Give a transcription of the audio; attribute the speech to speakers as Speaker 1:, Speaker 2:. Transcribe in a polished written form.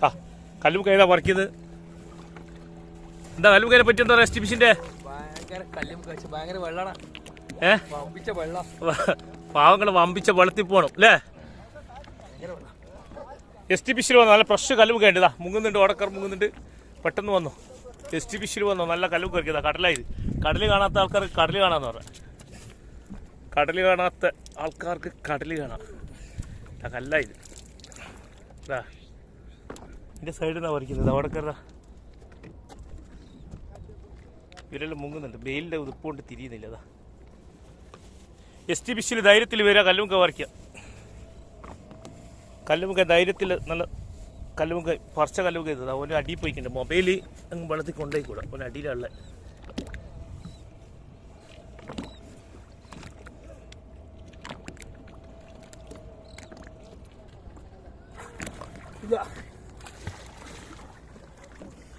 Speaker 1: ആ കല്ലുമുക്ക ഏതാ പറിക്കുന്നത്? എന്താ കല്ലുമുക്കനെ പറ്റി എന്താ എസ് ടി ഫിഷിന്റെ? പാവങ്ങള് വമ്പിച്ച വെള്ളത്തിൽ പോകണം അല്ലേ? എസ് ടി ഫിഷിൽ വന്നു നല്ല ഫ്രഷ് കല്ലുമുക്ക ഉണ്ട്. ഇതാ മുങ്ങുന്നുണ്ട്, ഓടക്കർ മുങ്ങുന്നുണ്ട്. പെട്ടെന്ന് വന്നു എസ് ടി ഫിഷിൽ വന്നു നല്ല കല്ലുമുക്ക ഇറക്കിയതാ. കടലായത് കടൽ കാണാത്ത ആൾക്കാർക്ക് കടൽ കാണാന്ന് പറയാം. കടൽ കാണാത്ത ആൾക്കാർക്ക് കടൽ കാണാം. കല്ലായത് ഇതാ ഇതിന്റെ സൈഡിൽ നിന്നാണ് പറിക്കുന്നത്. അവിടെ കയറാ ഇവരെല്ലാം മുങ്ങുന്നുണ്ട്. വെയിലിൻ്റെ ഉതുപ്പുകൊണ്ട് തിരിയുന്നില്ല. അതാ എസ് ടി ഫിഷിൽ ധൈര്യത്തിൽ വരിക, കല്ലുമുക്ക പറിക്കുക. കല്ലുമുക്ക ധൈര്യത്തിൽ നല്ല കല്ലുമുക്ക പറിച്ച കല്ലുമുക്ക ചെയ്തത്. അവന് അടിയിൽ പോയിട്ടുണ്ട്. മൊബൈൽ അങ്ങ് വെള്ളത്തിൽ കൊണ്ടുപോയിക്കൂടാ, അവന് അടിയിലുള്ള ഇതാ